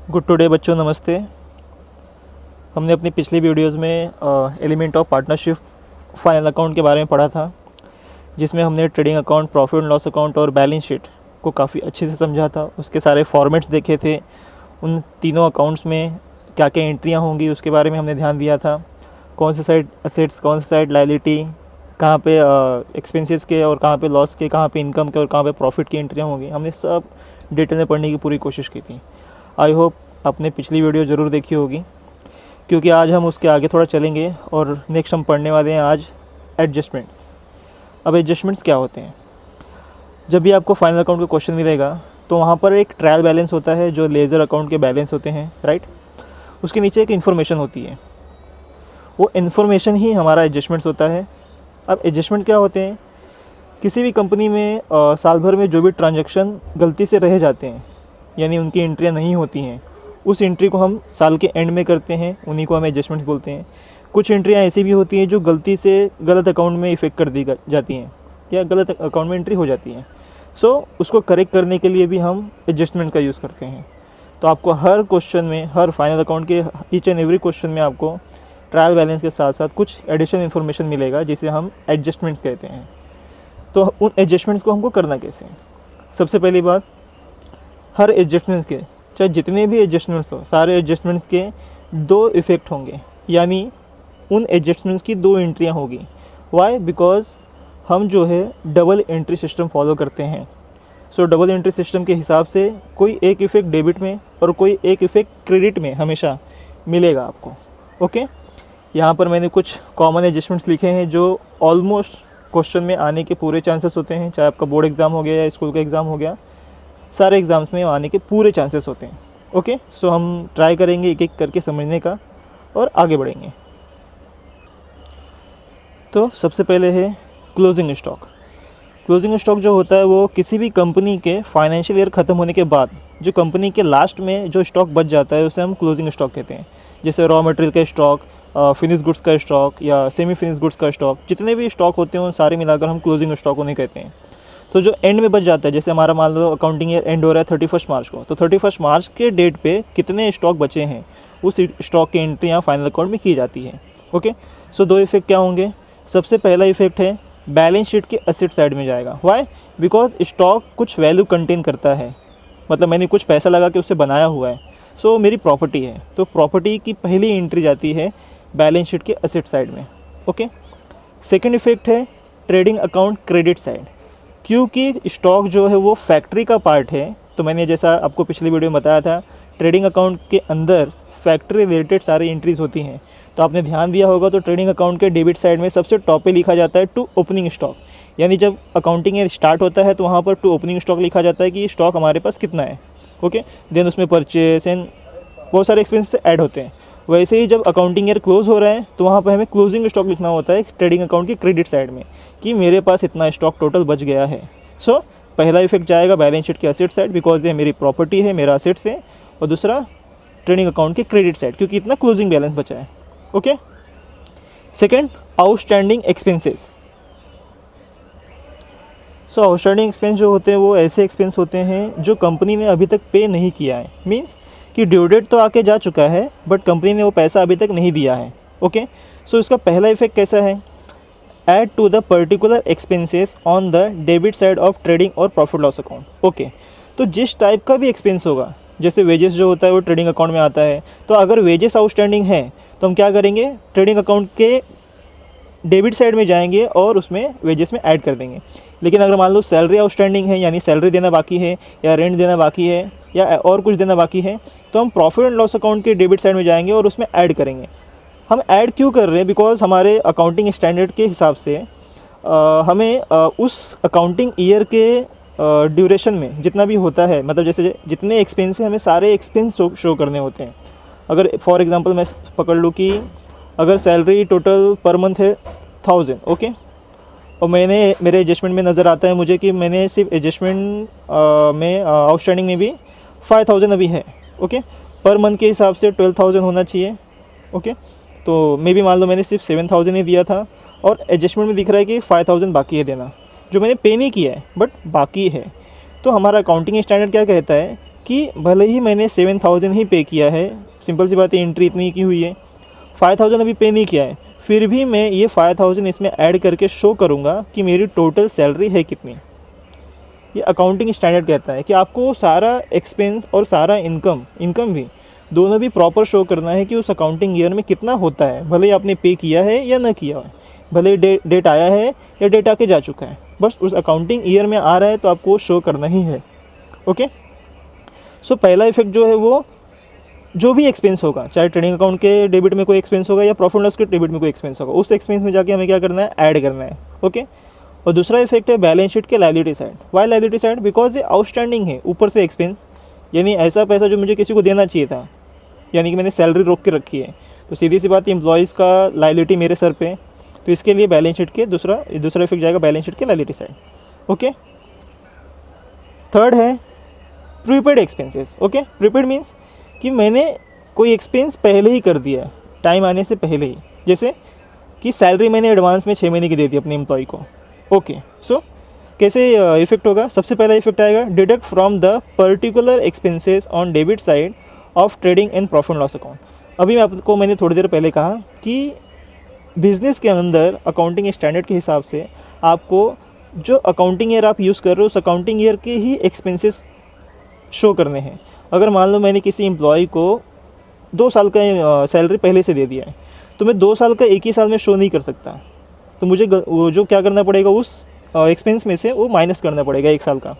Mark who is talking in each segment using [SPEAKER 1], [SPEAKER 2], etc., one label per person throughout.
[SPEAKER 1] Good today बच्चों, नमस्ते। हमने अपनी पिछली वीडियोज़ में element of partnership final account के बारे में पढ़ा था, जिसमें हमने trading account, profit and loss account और बैलेंस शीट को काफ़ी अच्छे से समझा था। उसके सारे फॉर्मेट्स देखे थे। उन तीनों अकाउंट्स में क्या क्या एंट्रियाँ होंगी उसके बारे में हमने ध्यान दिया था। कौन सी साइड असेट्स, कौन सी साइड लायबिलिटी, कहाँ पे एक्सपेंसेस के और कहाँ पे लॉस के, कहाँ पे इनकम के और कहाँ पे प्रॉफिट की एंट्रियाँ होंगी। हमने सब डिटेल में पढ़ने की पूरी कोशिश की थी। आई होप आपने पिछली वीडियो ज़रूर देखी होगी, क्योंकि आज हम उसके आगे थोड़ा चलेंगे और नेक्स्ट हम पढ़ने वाले हैं आज एडजस्टमेंट्स। अब एडजस्टमेंट्स क्या होते हैं? जब भी आपको फाइनल अकाउंट का क्वेश्चन मिलेगा तो वहाँ पर एक ट्रायल बैलेंस होता है जो लेज़र अकाउंट के बैलेंस होते हैं, राइट। उसके नीचे एक इन्फॉर्मेशन होती है, वो इन्फॉर्मेशन ही हमारा एडजस्टमेंट्स होता है। अब एडजस्टमेंट क्या होते हैं? किसी भी कंपनी में साल भर में जो भी ट्रांजैक्शन गलती से रह जाते हैं, यानी उनकी एंट्रियाँ नहीं होती हैं, उस एंट्री को हम साल के एंड में करते हैं, उन्हीं को हम एडजस्टमेंट्स बोलते हैं। कुछ एंट्रियाँ ऐसी भी होती हैं जो गलती से गलत अकाउंट में इफ़ेक्ट कर दी जाती हैं या गलत अकाउंट में एंट्री हो जाती हैं। सो उसको करेक्ट करने के लिए भी हम एडजस्टमेंट का यूज़ करते हैं। तो आपको हर क्वेश्चन में, हर फाइनल अकाउंट के ईच एंड एवरी क्वेश्चन में आपको ट्रायल बैलेंस के साथ साथ कुछ एडिशनल इन्फॉर्मेशन मिलेगा, जिसे हम एडजस्टमेंट्स कहते हैं। तो उन एडजस्टमेंट्स को हमको करना कैसे? सबसे पहली बात, हर एडजस्टमेंट्स के, चाहे जितने भी एडजस्टमेंट्स हो, सारे एडजस्टमेंट्स के दो इफ़ेक्ट होंगे, यानी उन एडजस्टमेंट्स की दो एंट्रियां होगी। वाई? बिकॉज हम जो है डबल एंट्री सिस्टम फॉलो करते हैं। सो डबल एंट्री सिस्टम के हिसाब से कोई एक इफ़ेक्ट डेबिट में और कोई एक इफ़ेक्ट क्रेडिट में हमेशा मिलेगा आपको। ओके, यहाँ पर मैंने कुछ कॉमन एडजस्टमेंट्स लिखे हैं जो ऑलमोस्ट क्वेश्चन में आने के पूरे चांसेस होते हैं। चाहे आपका बोर्ड एग्ज़ाम हो गया या स्कूल का एग्ज़ाम हो गया, सारे एग्ज़ाम्स में आने के पूरे चांसेस होते हैं। ओके, सो हम ट्राई करेंगे एक एक करके समझने का और आगे बढ़ेंगे। तो सबसे पहले है क्लोजिंग स्टॉक। क्लोजिंग स्टॉक जो होता है वो किसी भी कंपनी के फाइनेंशियल ईयर ख़त्म होने के बाद जो कंपनी के लास्ट में जो स्टॉक बच जाता है उसे हम क्लोजिंग स्टॉक कहते हैं। जैसे रॉ मटेरियल का स्टॉक, फिनिश गुड्स का स्टॉक या सेमी फिनिश गुड्स का स्टॉक, जितने भी स्टॉक होते हैं उन सारे मिलाकर हम क्लोजिंग स्टॉक उन्हें कहते हैं। तो जो एंड में बच जाता है, जैसे हमारा मान लो अकाउंटिंग ईयर एंड हो रहा है 31 मार्च को, तो 31 मार्च के डेट पे कितने स्टॉक बचे हैं उस स्टॉक की एंट्री यहाँ फाइनल अकाउंट में की जाती है। ओके, सो दो इफेक्ट क्या होंगे? सबसे पहला इफेक्ट है बैलेंस शीट के एसेट साइड में जाएगा। वाई? बिकॉज स्टॉक कुछ वैल्यू कंटेन करता है, मतलब मैंने कुछ पैसा लगा के उससे बनाया हुआ है, सो मेरी प्रॉपर्टी है, तो प्रॉपर्टी की पहली एंट्री जाती है बैलेंस शीट के एसेट साइड में। ओके, सेकेंड इफेक्ट है ट्रेडिंग अकाउंट क्रेडिट साइड। क्योंकि स्टॉक जो है वो फैक्ट्री का पार्ट है, तो मैंने जैसा आपको पिछली वीडियो में बताया था, ट्रेडिंग अकाउंट के अंदर फैक्ट्री रिलेटेड सारी एंट्रीज होती हैं। तो आपने ध्यान दिया होगा तो ट्रेडिंग अकाउंट के डेबिट साइड में सबसे टॉप पे लिखा जाता है टू ओपनिंग स्टॉक, यानी जब अकाउंटिंग ईयर स्टार्ट होता है तो वहाँ पर टू ओपनिंग स्टॉक लिखा जाता है कि स्टॉक हमारे पास कितना है। ओके, देन उसमें परचेस एंड बहुत सारे एक्सपेंसेस ऐड होते हैं। वैसे ही जब अकाउंटिंग ईयर क्लोज हो रहा है तो वहाँ पर हमें क्लोजिंग स्टॉक लिखना होता है ट्रेडिंग अकाउंट की क्रेडिट साइड में कि मेरे पास इतना स्टॉक टोटल बच गया है। सो पहला इफेक्ट जाएगा बैलेंस शीट के एसेट साइड, बिकॉज ये मेरी प्रॉपर्टी है, मेरा असेट्स है, और दूसरा ट्रेडिंग अकाउंट की क्रेडिट साइड, क्योंकि इतना क्लोजिंग बैलेंस बचा है। Okay, second, outstanding expenses. So outstanding expense जो होते हैं वो ऐसे एक्सपेंस होते हैं जो कंपनी ने अभी तक पे नहीं किया है। मीन्स कि ड्यू डेट तो आके जा चुका है बट कंपनी ने वो पैसा अभी तक नहीं दिया है। ओके, सो इसका पहला इफेक्ट कैसा है? Add to the particular expenses on the debit side of trading और प्रॉफिट लॉस अकाउंट। ओके, तो जिस टाइप का भी एक्सपेंस होगा, जैसे वेजेस जो होता है वो ट्रेडिंग अकाउंट में आता है, तो अगर वेजेस आउटस्टैंडिंग है तो हम क्या करेंगे? ट्रेडिंग अकाउंट के डेबिट साइड में जाएंगे और उसमें वेजेस में ऐड कर देंगे। लेकिन अगर मान लो सैलरी आउटस्टैंडिंग है, यानी सैलरी देना बाकी है या रेंट देना बाकी है या और कुछ देना बाकी है, तो हम प्रॉफिट एंड लॉस अकाउंट के डेबिट साइड में जाएंगे और उसमें ऐड करेंगे। हम ऐड क्यों कर रहे हैं? बिकॉज हमारे अकाउंटिंग स्टैंडर्ड के हिसाब से हमें उस अकाउंटिंग ईयर के ड्यूरेशन में जितना भी होता है, मतलब जैसे जितने एक्सपेंस हैं हमें सारे एक्सपेंस शो करने होते हैं। अगर फॉर एग्जांपल मैं पकड़ लूँ कि अगर सैलरी टोटल पर मंथ है 1000, ओके, और मेरे एडजस्टमेंट में नज़र आता है मुझे कि मैंने सिर्फ एडजस्टमेंट में आउटस्टैंडिंग में भी 5000 अभी है। ओके, पर मंथ के हिसाब से 12000 होना चाहिए। ओके, तो मे भी मान लो मैंने सिर्फ 7000 ही दिया था और एडजस्टमेंट में दिख रहा है कि 5000 बाकी है देना, जो मैंने पे नहीं किया है बट बाकी है। तो हमारा अकाउंटिंग स्टैंडर्ड क्या कहता है कि भले ही मैंने 7,000 ही पे किया है, सिंपल सी बात है, एंट्री इतनी की हुई है, 5,000 अभी पे नहीं किया है, फिर भी मैं ये 5,000 इसमें ऐड करके शो करूँगा कि मेरी टोटल सैलरी है कितनी। ये अकाउंटिंग स्टैंडर्ड कहता है कि आपको सारा एक्सपेंस और सारा इनकम भी दोनों भी प्रॉपर शो करना है कि उस अकाउंटिंग ईयर में कितना होता है, भले ही आपने पे किया है या ना किया है, भले डेट आया है या डेट आके जा चुका है, बस उस अकाउंटिंग ईयर में आ रहा है तो आपको शो करना ही है। ओके, सो पहला इफेक्ट जो है वो जो भी एक्सपेंस होगा, चाहे ट्रेडिंग अकाउंट के डेबिट में कोई एक्सपेंस होगा या प्रॉफिट लॉस के डेबिट में कोई एक्सपेंस होगा, उस एक्सपेंस में जाके हमें क्या करना है, ऐड करना है। ओके, और दूसरा इफेक्ट है बैलेंस शीट के liability side. Why liability side? Because ये आउटस्टैंडिंग है ऊपर से एक्सपेंस, यानी ऐसा पैसा जो मुझे किसी को देना चाहिए था, यानी कि मैंने सैलरी रोक के रखी है, तो सीधी सी बात, एम्प्लॉयज़ का लायबिलिटी मेरे सर पे, तो इसके लिए बैलेंस शीट के दूसरा इफेक्ट जाएगा बैलेंस शीट के लायबिलिटी साइड। ओके, थर्ड है prepaid expenses. Okay, prepaid means कि मैंने कोई एक्सपेंस पहले ही कर दिया है, टाइम आने से पहले ही, जैसे कि सैलरी मैंने एडवांस में 6 महीने की दे दी अपने एम्प्लॉय को। ओके, सो कैसे इफेक्ट होगा? सबसे पहला इफेक्ट आएगा deduct from the particular expenses on debit side of trading and profit loss account. अभी मैंने थोड़ी देर पहले कहा कि बिजनेस के अंदर अकाउंटिंग स्टैंडर्ड के हिसाब से आपको जो अकाउंटिंग ईयर आप यूज़ कर रहे हो उस अकाउंटिंग ईयर के ही एक्सपेंसेस शो करने हैं। अगर मान लो मैंने किसी एम्प्लॉय को 2 साल का सैलरी पहले से दे दिया है, तो मैं 2 साल का एक ही साल में शो नहीं कर सकता, तो मुझे वो जो क्या करना पड़ेगा, उस एक्सपेंस में से वो माइनस करना पड़ेगा 1 साल का,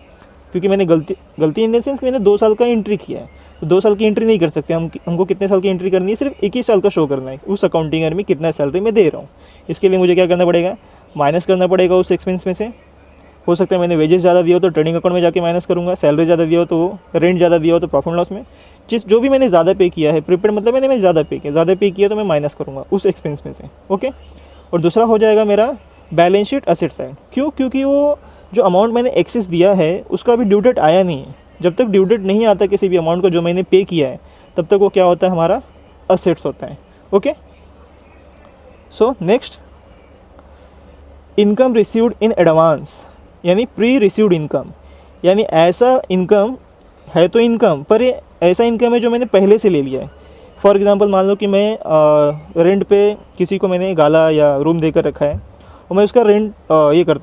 [SPEAKER 1] क्योंकि मैंने गलती इन द सेंस मैंने 2 साल का एंट्री किया है, तो 2 साल की एंट्री नहीं कर सकते हमको कितने साल की एंट्री करनी है, सिर्फ 1 ही साल का शो करना है, उस अकाउंटिंग ईयर में कितना सैलरी मैं दे रहा हूँ। इसके लिए मुझे क्या करना पड़ेगा, माइनस करना पड़ेगा उस एक्सपेंस में से। हो सकता है मैंने वेजेस ज़्यादा दिया हो तो ट्रेडिंग अकाउंट में जाके माइनस करूँगा, सैलरी ज़्यादा दिया हो तो रेंट ज़्यादा दिया हो तो प्रॉफिट लॉस में, जो भी मैंने ज़्यादा पे किया है, प्रीपेड मतलब मैंने ज़्यादा पे किया तो मैं माइनस करूँगा उस एक्सपेंस में से। ओके, और दूसरा हो जाएगा मेरा बैलेंस शीट एसेट साइड। क्यों? क्योंकि वो जो अमाउंट मैंने एक्सेस दिया है उसका अभी ड्यू डेट आया नहीं है। जब तक ड्यू डेट नहीं आता किसी भी अमाउंट को जो मैंने पे किया है, तब तक वो क्या होता है, हमारा असेट्स होता है। Okay, so next, income received in advance, यानी प्री रिसीव्ड इनकम, यानी ऐसा इनकम है तो इनकम, पर ये ऐसा इनकम है जो मैंने पहले से ले लिया है। फॉर एग्जांपल मान लो कि मैं रेंट पे किसी को मैंने गाला या रूम देकर रखा है और मैं उसका रेंट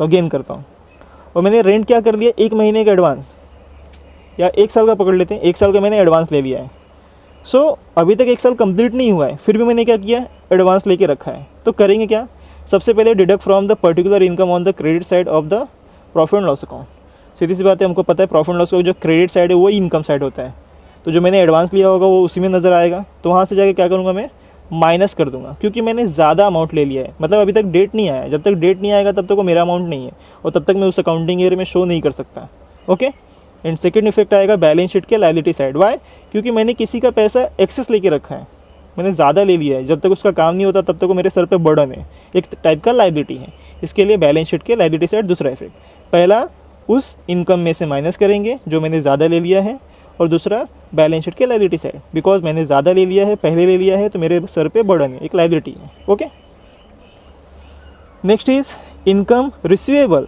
[SPEAKER 1] गेन करता हूँ, और मैंने रेंट क्या कर दिया, 1 महीने का एडवांस या 1 साल का पकड़ लेते हैं, 1 साल का मैंने एडवांस ले लिया है। सो अभी तक 1 साल कंप्लीट नहीं हुआ है, फिर भी मैंने क्या किया, एडवांस लेके रखा है। तो करेंगे क्या, सबसे पहले deduct from the particular income on the credit side of the profit and loss account. सीधी सी बात है, हमको पता है प्रॉफिट एंड लॉस का जो क्रेडिट साइड है वही इनकम साइड होता है, तो जो मैंने एडवांस लिया होगा वो उसी में नज़र आएगा, तो वहाँ से जाके क्या करूँगा, मैं माइनस कर दूंगा, क्योंकि मैंने ज़्यादा अमाउंट ले लिया है, मतलब अभी तक डेट नहीं आया, जब तक डेट नहीं आएगा तब तक वो मेरा अमाउंट नहीं है, और तब तक मैं उस अकाउंटिंग ईयर में शो नहीं कर सकता। ओके, एंड सेकंड इफेक्ट आएगा बैलेंस शीट के लायबिलिटी साइड। वाई? क्योंकि मैंने किसी का पैसा एक्सेस लेके रखा है, मैंने ज़्यादा ले लिया है, जब तक उसका काम नहीं होता तब तक वो मेरे सर पे बर्डन है, एक टाइप का लायबिलिटी है। इसके लिए बैलेंस शीट के लायबिलिटी साइड दूसरा इफेक्ट, पहला उस इनकम में से माइनस करेंगे जो मैंने ज़्यादा ले लिया है, और दूसरा बैलेंस शीट के लायबिलिटी साइड, बिकॉज मैंने ज़्यादा ले लिया है, पहले ले लिया है, तो मेरे सर पे बर्डन है, एक लायबिलिटी है। Okay, next is income receivable.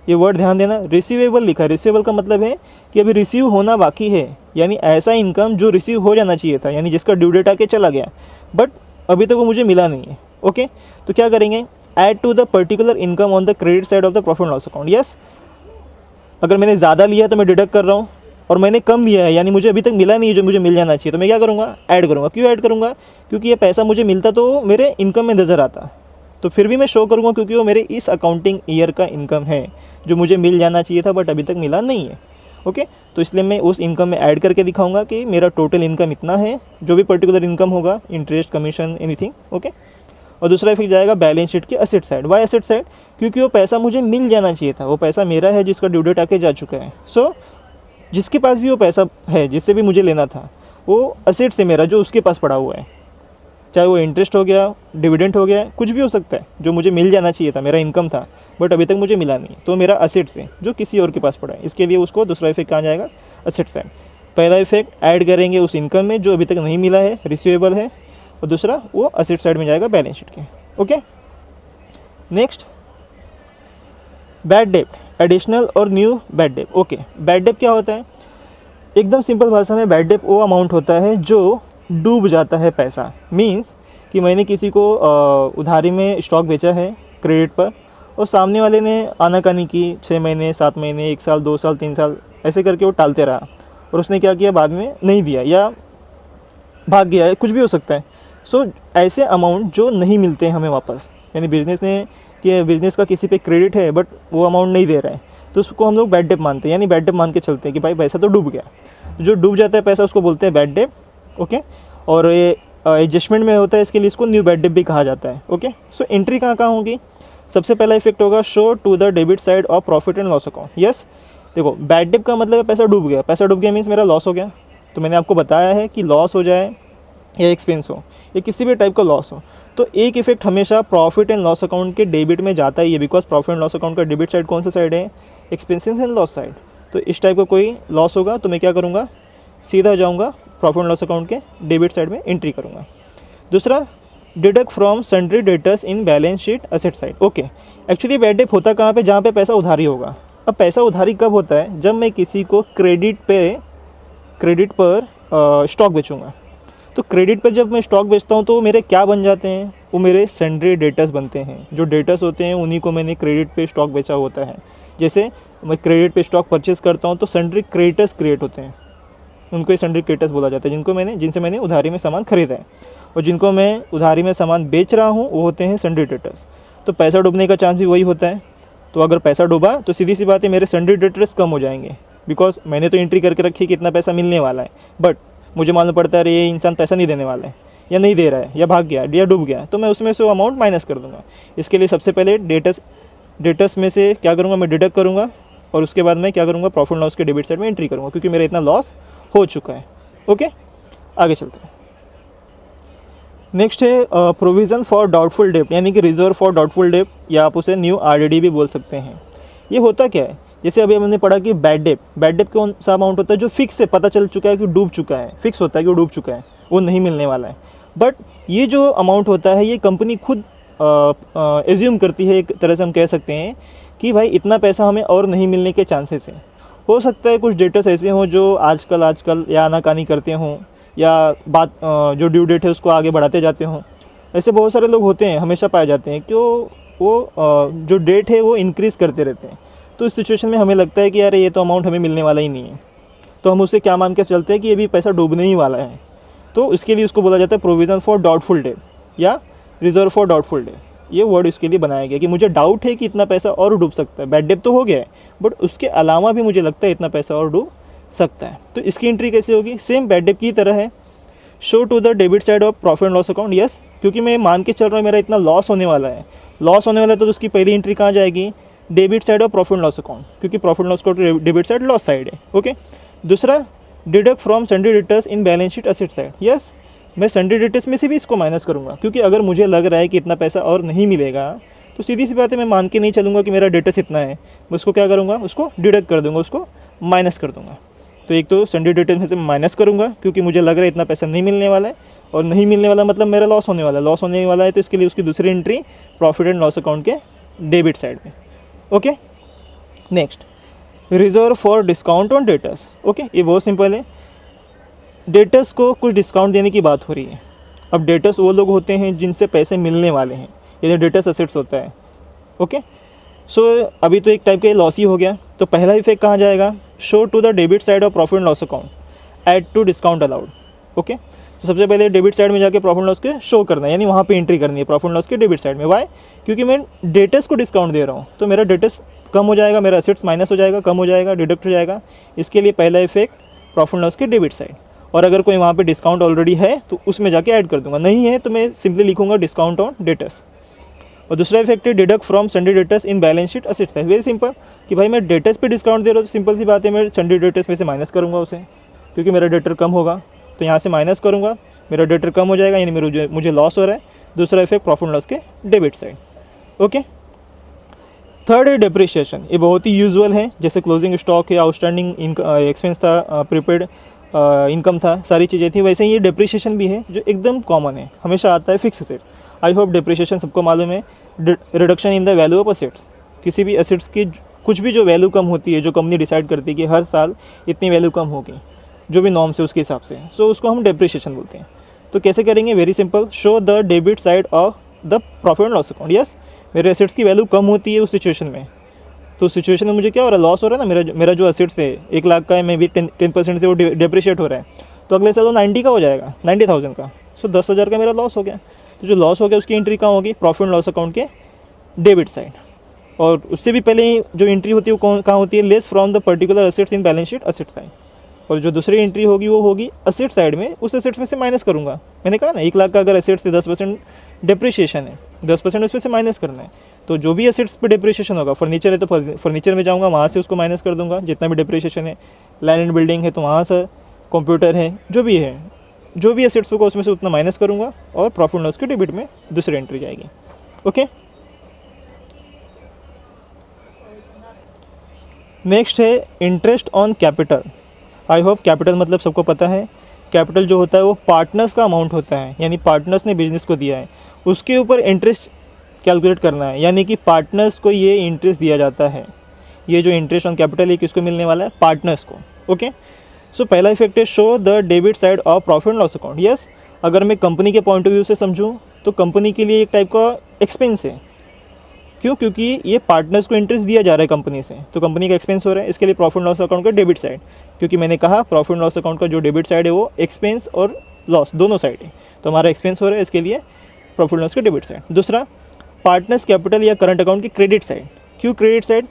[SPEAKER 1] ये वर्ड ध्यान देना, रिसीवेबल लिखा है। रिसीवेबल का मतलब है कि अभी रिसीव होना बाकी है, यानी ऐसा इनकम जो रिसीव हो जाना चाहिए था, यानी जिसका ड्यू डेट आके चला गया, बट अभी तक वो मुझे मिला नहीं है। ओके, तो क्या करेंगे, add to the particular income on the credit side of the profit and loss account. Yes, अगर मैंने ज़्यादा लिया तो मैं डिडक्ट कर रहा हूँ, और मैंने कम लिया है यानी मुझे अभी तक मिला नहीं है जो मुझे मिल जाना चाहिए, तो मैं क्या करूँगा, ऐड करूँगा। क्यों ऐड करूँगा? क्योंकि ये पैसा मुझे मिलता तो मेरे इनकम में नज़र आता, तो फिर भी मैं शो करूँगा क्योंकि वो मेरे इस अकाउंटिंग ईयर का इनकम है जो मुझे मिल जाना चाहिए था बट अभी तक मिला नहीं है। ओके, तो इसलिए मैं उस इनकम में ऐड करके दिखाऊंगा कि मेरा टोटल इनकम इतना है, जो भी पर्टिकुलर इनकम होगा, इंटरेस्ट, कमीशन, एनीथिंग। ओके, और दूसरा इफेक्ट जाएगा बैलेंस शीट के asset side. Why asset side? क्योंकि वो पैसा मुझे मिल जाना चाहिए था, वो पैसा मेरा है जिसका ड्यू डेट आके जा चुका है। सो जिसके पास भी वो पैसा है जिससे भी मुझे लेना था, वो एसेट से मेरा जो उसके पास पड़ा हुआ है, चाहे वो इंटरेस्ट हो गया, डिविडेंड हो गया, कुछ भी हो सकता है, जो मुझे मिल जाना चाहिए था, मेरा इनकम था बट अभी तक मुझे मिला नहीं, तो मेरा एसेट से जो किसी और के पास पड़ा है। इसके लिए उसको दूसरा इफेक्ट कहाँ जाएगा, एसेट साइड। पहला इफेक्ट ऐड करेंगे उस इनकम में जो अभी तक नहीं मिला है, रिसीवेबल है, और दूसरा वो एसेट साइड में जाएगा बैलेंस शीट के। ओके, नेक्स्ट बैड डेब्ट, एडिशनल और न्यू बैड डेब्ट। ओके, बैड डेब्ट क्या होता है? एकदम सिंपल भाषा में बैड डेट वो अमाउंट होता है जो डूब जाता है पैसा। मीन्स कि मैंने किसी को उधारी में स्टॉक बेचा है क्रेडिट पर, और सामने वाले ने आनाकानी की 6 महीने 7 महीने 1 साल 2 साल 3 साल ऐसे करके वो टालते रहा, और उसने क्या किया, बाद में नहीं दिया या भाग गया है, कुछ भी हो सकता है। सो ऐसे अमाउंट जो नहीं मिलते हैं हमें वापस, यानी बिज़नेस का किसी पे क्रेडिट है बट वो अमाउंट नहीं दे रहा है, तो उसको हम लोग बैड डेट मानते हैं, यानी बैड डेट मान के चलते हैं कि भाई पैसा तो डूब गया। जो डूब जाता है पैसा उसको बोलते हैं बैड डेट। ओके, और ये एडजस्टमेंट में होता है, इसके लिए इसको न्यू बैड डेट भी कहा जाता है। ओके, सो एंट्री कहाँ कहाँ होगी? सबसे पहला इफेक्ट होगा show to the debit side of profit and loss account. Yes, देखो बैड डेट का मतलब है पैसा डूब गया। पैसा डूब गया मीन्स मेरा लॉस हो गया। तो मैंने आपको बताया है कि लॉस हो जाए या एक्सपेंस हो या किसी भी टाइप का लॉस हो, तो एक इफेक्ट हमेशा प्रॉफिट एंड लॉस अकाउंट के डेबिट में जाता ही है, because profit and loss account का डेबिट साइड कौन सा साइड है? Expenses and loss side. तो इस टाइप का कोई लॉस होगा तो मैं क्या करूँगा, सीधा जाऊँगा प्रॉफिट एंड लॉस अकाउंट के डेबिट साइड में एंट्री करूँगा। दूसरा, deduct from sundry debtors in balance sheet asset side. Okay, actually bad debt होता कहाँ पे? जहाँ पे पैसा उधारी होगा। अब पैसा उधारी कब होता है? जब मैं किसी को क्रेडिट पर स्टॉक बेचूंगा। तो क्रेडिट पर जब मैं स्टॉक बेचता हूँ तो मेरे क्या बन जाते हैं? वो मेरे सन्ड्री डेटर्स बनते हैं। जो डेटर्स होते हैं उन्हीं को मैंने क्रेडिट पे स्टॉक बेचा होता है। जैसे मैं क्रेडिट पे स्टॉक परचेस करता हूँ तो सन्ड्री क्रेडिटर्स क्रिएट होते हैं, उनको सन्ड्री क्रेडिटर्स बोला जाता है, जिनसे मैंने उधारी में सामान खरीदा है, और जिनको मैं उधारी में सामान बेच रहा हूँ वो होते हैं सन्ड्री डेटर्स। तो पैसा डूबने का चांस भी वही होता है। तो अगर पैसा डूबा तो सीधी सी बात है मेरे सन्ड्री डेटर्स कम हो जाएंगे, बिकॉज मैंने तो एंट्री करके रखी कि इतना पैसा मिलने वाला है, बट मुझे मालूम पड़ता है ये इंसान पैसा नहीं देने वाला है या नहीं दे रहा है या भाग गया या डूब गया, तो मैं उसमें से वो अमाउंट माइनस कर दूंगा। इसके लिए सबसे पहले डेटर्स में से क्या करूँगा, मैं डिडक्ट करूँगा, और उसके बाद मैं क्या करूँगा, प्रॉफिट लॉस के डेबिट साइड में एंट्री करूँगा, क्योंकि मेरा इतना लॉस हो चुका है। ओके, आगे चलते हैं। नेक्स्ट है प्रोविज़न फॉर डाउटफुल डेब्ट, यानी कि रिजर्व फॉर डाउटफुल डेब्ट, या आप उसे न्यू आरडीडी भी बोल सकते हैं। ये होता क्या है? जैसे अभी हमने पढ़ा कि बैड डेब्ट कौन सा अमाउंट होता है जो फिक्स है, पता चल चुका है कि डूब चुका है, फिक्स होता है कि वो डूब चुका है, वो नहीं मिलने वाला है। बट ये जो अमाउंट होता है ये कंपनी खुद एज्यूम करती है, एक तरह से हम कह सकते हैं कि भाई इतना पैसा हमें और नहीं मिलने के चांसेस हैं। हो सकता है कुछ डेटर्स ऐसे हों जो आजकल या आनाकानी करते हों, या बात जो ड्यू डेट है उसको आगे बढ़ाते जाते हों। ऐसे बहुत सारे लोग होते हैं, हमेशा पाए जाते हैं कि वो जो डेट है वो इंक्रीज़ करते रहते हैं। तो इस सिचुएशन में हमें लगता है कि यार ये तो अमाउंट हमें मिलने वाला ही नहीं है, तो हम उसे क्या मान के चलते हैं कि ये भी पैसा डूबने ही वाला है। तो इसके लिए उसको बोला जाता है प्रोविज़न फॉर डाउटफुल डेट या रिजर्व फॉर डाउटफुल डेट। ये वर्ड इसके लिए बनाया गया कि मुझे डाउट है कि इतना पैसा और डूब सकता है। बैड डेट तो हो गया है, बट उसके अलावा भी मुझे लगता है इतना पैसा और डूब सकता है। तो इसकी एंट्री कैसे होगी? सेम बैड डेट की तरह है, show to the debit side of profit and loss account. Yes, क्योंकि मैं मान के चल रहा हूँ मेरा इतना लॉस होने वाला है, तो उसकी पहली एंट्री कहाँ जाएगी? Debit side of profit and loss account, क्योंकि profit and loss account debit side loss side है। ओके, दूसरा, deduct from sundry debtors in balance sheet asset side. Yes, मैं सन्ड्री डेटर्स में से भी इसको माइनस करूँगा, क्योंकि अगर मुझे लग रहा है कि इतना पैसा और नहीं मिलेगा तो सीधी सी बात है मैं मान के नहीं चलूँगा कि मेरा डेटर्स इतना है, मैं उसको क्या करूँगा, उसको डिडक्ट कर दूँगा, उसको माइनस कर दूँगा। तो एक तो सन्ड्री डेटर्स में से माइनस करूँगा क्योंकि मुझे लग रहा है इतना पैसा नहीं मिलने वाला है, और नहीं मिलने वाला मतलब मेरा लॉस होने वाला है, तो इसके लिए उसकी दूसरी entry profit and loss account के डेबिट साइड में। Okay, next, reserve for discount on debtors. Okay, ये बहुत सिंपल है। डेटर्स को कुछ डिस्काउंट देने की बात हो रही है। अब डेटर्स वो लोग होते हैं जिनसे पैसे मिलने वाले हैं, ये डेटर्स असेट्स होता है। ओके, सो अभी तो एक टाइप का लॉस ही हो गया, तो पहला इफेक्ट कहाँ जाएगा? Show to the debit side of profit and loss account, add to discount allowed. Okay, तो सबसे पहले डेबिट साइड में जाके प्रॉफिट लॉस के शो करना है, यानी वहाँ पे एंट्री करनी है प्रॉफिट लॉस के डेबिट साइड में। वाई? क्योंकि मैं डेटर्स को डिस्काउंट दे रहा हूँ, तो मेरा डेटर्स कम हो जाएगा, मेरा असेट्स माइनस हो जाएगा, कम हो जाएगा, डिडक्ट हो जाएगा। इसके लिए पहला इफेक्ट प्रॉफिट लॉस के डेबिट साइड, और अगर कोई वहाँ पे डिस्काउंट ऑलरेडी है तो उसमें जाके ऐड कर दूंगा, नहीं है तो मैं सिंपली लिखूंगा डिस्काउंट ऑन डेटर्स। और दूसरा इफेक्ट है deduct from sundry debtors in balance sheet assets side. Very simple कि भाई मैं डेटर्स पे डिस्काउंट दे रहा हूँ, तो सिंपल सी बात है मैं सन्ड्री डेटर्स में से माइनस करूँगा उसे, क्योंकि मेरा डेटर कम होगा, तो यहाँ से माइनस करूँगा, मेरा डेटर कम हो जाएगा, यानी मुझे लॉस हो रहा है। दूसरा इफेक्ट प्रॉफिट लॉस के डेबिट साइड। ओके, थर्ड है डेप्रिशिएशन। ये बहुत ही यूजुअल है, जैसे क्लोजिंग स्टॉक है, आउटस्टैंडिंग एक्सपेंस था, प्रीपेड इनकम था, सारी चीज़ें थी, वैसे ही ये डेप्रिशिएशन भी है जो एकदम कॉमन है, हमेशा आता है fix asset. I hope depreciation सबको मालूम है। Reduction in the value of assets, किसी भी असेट्स की कुछ भी जो वैल्यू कम होती है, जो कंपनी डिसाइड करती है कि हर साल इतनी वैल्यू कम होगी, जो भी नॉर्म्स है उसके हिसाब से, सो उसको हम डेप्रिसिएशन बोलते हैं। तो कैसे करेंगे, very simple, show the debit side of the profit and loss account. Yes, मेरे एसेट्स की वैल्यू कम होती है उस सिचुएशन में, तो उस सिचुएशन में मुझे क्या हो रहा है, लॉस हो रहा है ना। मेरा जो एसेट्स है 1 लाख का है, मैं भी 10% से वो डेप्रिशिएट हो रहा है, तो अगले साल वो 90 का हो जाएगा, 90,000 का। सो 10,000 का मेरा लॉस हो गया। तो जो लॉस हो गया उसकी एंट्री कहाँ होगी, प्रॉफिट एंड लॉस अकाउंट के डेबिट साइड। और उससे भी पहले जो एंट्री होती है वो कहाँ होती है, less from the particular assets in balance sheet asset side. और जो दूसरी एंट्री होगी वो होगी असेट साइड में, उस एसेट्स में से माइनस करूँगा। मैंने कहा ना 1 लाख का अगर एसेट्स से 10% डेप्रिशिएशन है, 10% उसमें से माइनस करना है। तो जो भी एसेट्स पे डेप्रिशिएशन होगा, फर्नीचर है तो फर्नीचर में जाऊँगा, वहाँ से उसको माइनस कर दूँगा जितना भी डेप्रिशिएशन है। लैंड एंड बिल्डिंग है तो वहाँ से, कंप्यूटर है, जो भी है, जो भी एसेट्स होगा उसमें से उतना माइनस करूँगा और प्रॉफिट एंड लॉस की डेबिट में दूसरी एंट्री जाएगी। ओके, नेक्स्ट है interest on capital. I hope capital मतलब सबको पता है। कैपिटल जो होता है वो पार्टनर्स का अमाउंट होता है, यानी पार्टनर्स ने बिजनेस को दिया है, उसके ऊपर इंटरेस्ट कैलकुलेट करना है, यानी कि पार्टनर्स को ये इंटरेस्ट दिया जाता है। ये जो इंटरेस्ट ऑन कैपिटल है किसको मिलने वाला है, पार्टनर्स को। ओके, सो पहला इफेक्ट है show the debit side of profit and loss account. Yes, अगर मैं कंपनी के पॉइंट ऑफ व्यू से समझूँ तो कंपनी के लिए एक टाइप का एक्सपेंस है। क्यों, क्योंकि ये पार्टनर्स को इंटरेस्ट दिया जा रहा है कंपनी से, तो कंपनी का एक्सपेंस हो रहा है, इसके लिए प्रॉफिट एंड लॉस अकाउंट का डेबिट साइड। क्योंकि मैंने कहा प्रॉफिट एंड लॉस अकाउंट का जो डेबिट साइड है वो एक्सपेंस और लॉस दोनों साइड है, तो हमारा एक्सपेंस हो रहा है, इसके लिए प्रॉफिट एंड लॉस का डेबिट साइड। दूसरा, पार्टनर्स कैपिटल या करंट अकाउंट की क्रेडिट साइड। क्यों क्रेडिट साइड,